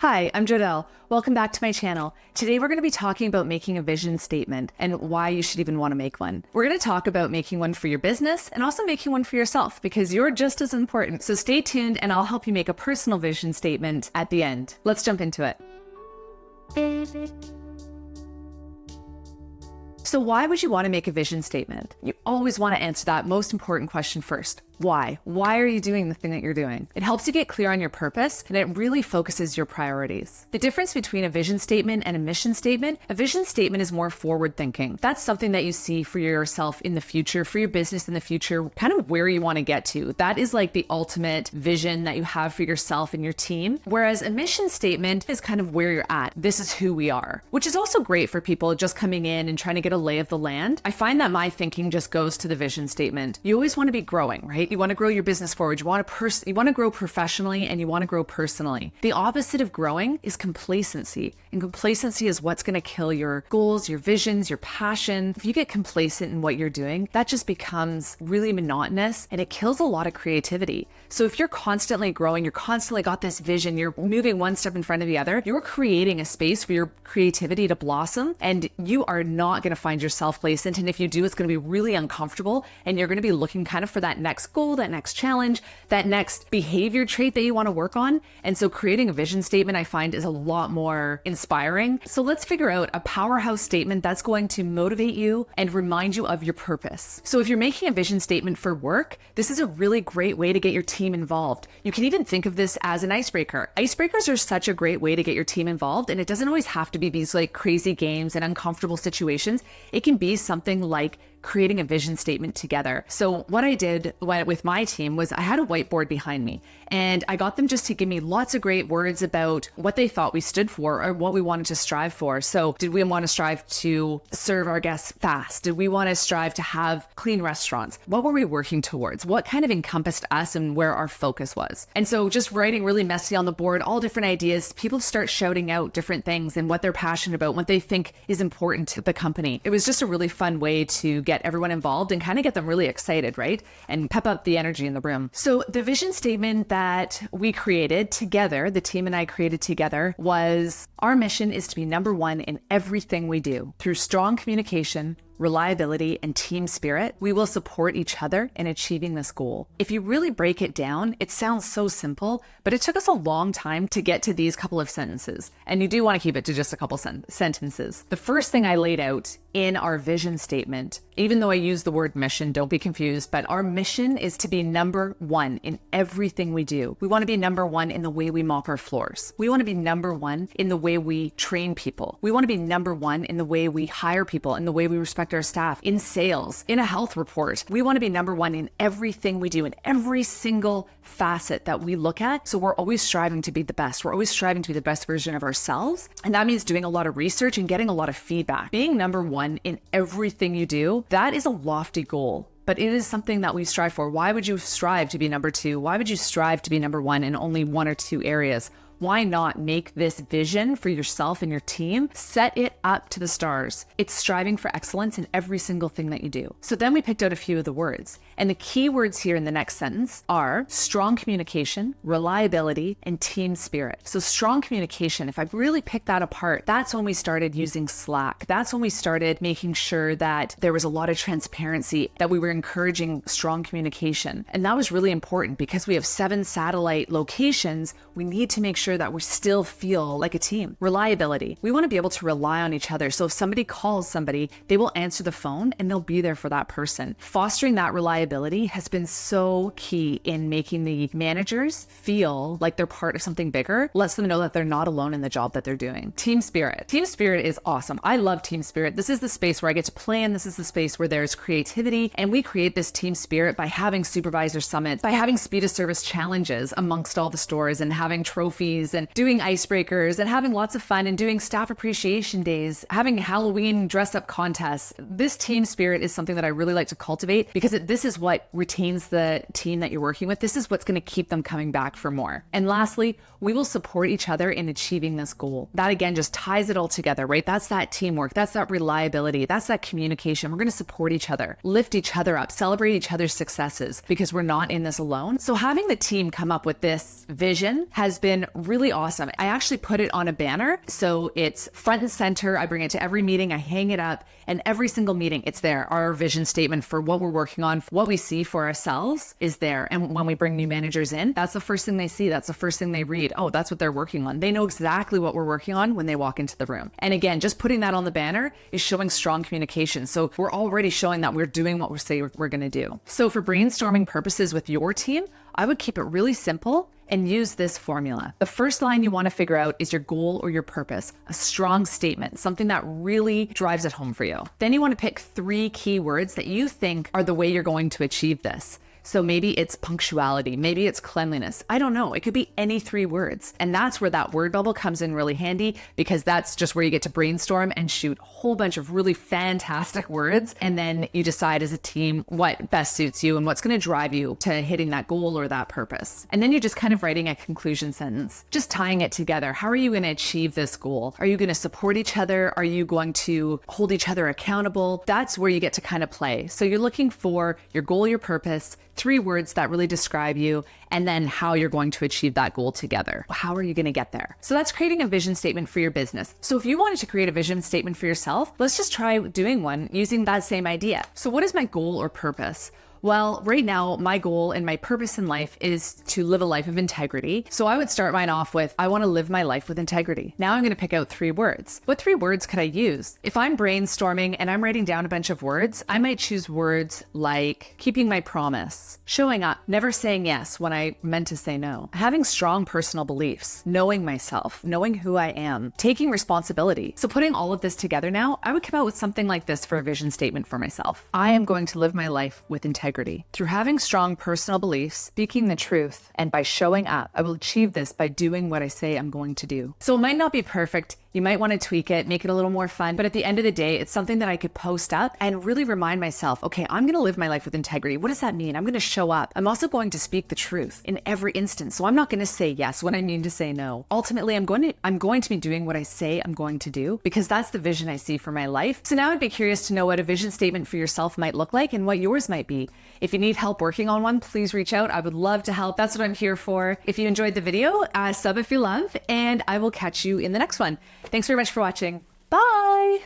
Hi, I'm Jodelle. Welcome back to my channel. Today we're going to be talking about making a vision statement and why you should even want to make one. We're going to talk about making one for your business and also making one for yourself because you're just as important. So stay tuned and I'll help you make a personal vision statement at the end. Let's jump into it. So why would you want to make a vision statement? You always want to answer that most important question first. Why? Why are you doing the thing that you're doing? It helps you get clear on your purpose and it really focuses your priorities. The difference between a vision statement and a mission statement, a vision statement is more forward thinking. That's something that you see for yourself in the future, for your business in the future, kind of where you want to get to. That is like the ultimate vision that you have for yourself and your team. Whereas a mission statement is kind of where you're at. This is who we are, which is also great for people just coming in and trying to get a lay of the land. I find that my thinking just goes to the vision statement. You always want to be growing, right? You want to grow your business forward. You want to grow professionally and you want to grow personally. The opposite of growing is complacency. And complacency is what's going to kill your goals, your visions, your passion. If you get complacent in what you're doing, that just becomes really monotonous and it kills a lot of creativity. So if you're constantly growing, you're constantly got this vision, you're moving one step in front of the other, you're creating a space for your creativity to blossom and you are not going to find yourself complacent. And if you do, it's going to be really uncomfortable and you're going to be looking kind of for that next goal, that next challenge, that next behavior trait that you want to work on. And so creating a vision statement, I find, is a lot more inspiring. So let's figure out a powerhouse statement that's going to motivate you and remind you of your purpose. So if you're making a vision statement for work, this is a really great way to get your team involved. You can even think of this as an icebreaker. Icebreakers are such a great way to get your team involved. And it doesn't always have to be these like crazy games and uncomfortable situations. It can be something like creating a vision statement together. So what I did with my team was I had a whiteboard behind me and I got them just to give me lots of great words about what they thought we stood for or what we wanted to strive for. So did we want to strive to serve our guests fast? Did we want to strive to have clean restaurants? What were we working towards? What kind of encompassed us and where our focus was? And so just writing really messy on the board, all different ideas, people start shouting out different things and what they're passionate about, what they think is important to the company. It was just a really fun way to get everyone involved and kind of get them really excited, right? And pep up the energy in the room. So the vision statement that we created together, the team and I created together, was our mission is to be number one in everything we do. Through strong communication, reliability, and team spirit, we will support each other in achieving this goal. If you really break it down, it sounds so simple, but it took us a long time to get to these couple of sentences. And you do want to keep it to just a couple sentences. The first thing I laid out in our vision statement, even though I use the word mission, don't be confused, but our mission is to be number one in everything we do. We want to be number one in the way we mop our floors. We want to be number one in the way we train people. We want to be number one in the way we hire people, in the way we respect our staff, in sales, in a health report. We want to be number one in everything we do, in every single facet that we look at. So we're always striving to be the best. We're always striving to be the best version of ourselves. And that means doing a lot of research and getting a lot of feedback. Being number one in everything you do, that is a lofty goal. But it is something that we strive for. Why would you strive to be number two? Why would you strive to be number one in only one or two areas? Why not make this vision for yourself and your team? Set it up to the stars. It's striving for excellence in every single thing that you do. So then we picked out a few of the words. And the key words here in the next sentence are strong communication, reliability, and team spirit. So strong communication, if I really pick that apart, that's when we started using Slack. That's when we started making sure that there was a lot of transparency, that we were encouraging strong communication. And that was really important because we have 7 satellite locations. We need to make sure that we still feel like a team. Reliability. We want to be able to rely on each other. So if somebody calls somebody, they will answer the phone and they'll be there for that person. Fostering that reliability has been so key in making the managers feel like they're part of something bigger, lets them know that they're not alone in the job that they're doing. Team spirit. Team spirit is awesome. I love team spirit. This is the space where I get to plan. This is the space where there's creativity. And we create this team spirit by having supervisor summits, by having speed of service challenges amongst all the stores and having trophies and doing icebreakers and having lots of fun and doing staff appreciation days, having Halloween dress up contests. This team spirit is something that I really like to cultivate because this is what retains the team that you're working with. This is what's going to keep them coming back for more. And lastly, we will support each other in achieving this goal. That again just ties it all together, right? That's that teamwork. That's that reliability. That's that communication. We're going to support each other, lift each other up, celebrate each other's successes because we're not in this alone. So having the team come up with this vision, has been really awesome. I actually put it on a banner, so it's front and center. I bring it to every meeting, I hang it up, and every single meeting it's there. Our vision statement for what we're working on, what we see for ourselves is there. And when we bring new managers in, that's the first thing they see. That's the first thing they read. Oh, that's what they're working on. They know exactly what we're working on when they walk into the room. And again, just putting that on the banner is showing strong communication. So we're already showing that we're doing what we say we're going to do. So for brainstorming purposes with your team, I would keep it really simple and use this formula. The first line you want to figure out is your goal or your purpose, a strong statement, something that really drives it home for you. Then you want to pick 3 key words that you think are the way you're going to achieve this. So maybe it's punctuality, maybe it's cleanliness. I don't know. It could be any 3 words. And that's where that word bubble comes in really handy, because that's just where you get to brainstorm and shoot a whole bunch of really fantastic words. And then you decide as a team what best suits you and what's going to drive you to hitting that goal or that purpose. And then you're just kind of writing a conclusion sentence, just tying it together. How are you going to achieve this goal? Are you going to support each other? Are you going to hold each other accountable? That's where you get to kind of play. So you're looking for your goal, your purpose, 3 words that really describe you, and then how you're going to achieve that goal together. How are you going to get there? So that's creating a vision statement for your business. So if you wanted to create a vision statement for yourself, let's just try doing one using that same idea. So what is my goal or purpose? Well, right now, my goal and my purpose in life is to live a life of integrity. So I would start mine off with, I want to live my life with integrity. Now I'm going to pick out 3 words. What 3 words could I use? If I'm brainstorming and I'm writing down a bunch of words, I might choose words like keeping my promise, showing up, never saying yes when I meant to say no, having strong personal beliefs, knowing myself, knowing who I am, taking responsibility. So putting all of this together now, I would come out with something like this for a vision statement for myself. I am going to live my life with integrity. Through having strong personal beliefs, speaking the truth, and by showing up, I will achieve this by doing what I say I'm going to do. So it might not be perfect. You might want to tweak it, make it a little more fun. But at the end of the day, it's something that I could post up and really remind myself, okay, I'm going to live my life with integrity. What does that mean? I'm going to show up. I'm also going to speak the truth in every instance. So I'm not going to say yes when I mean to say no. Ultimately, I'm going to be doing what I say I'm going to do, because that's the vision I see for my life. So now I'd be curious to know what a vision statement for yourself might look like and what yours might be. If you need help working on one, please reach out. I would love to help. That's what I'm here for. If you enjoyed the video, sub if you love, and I will catch you in the next one. Thanks very much for watching. Bye.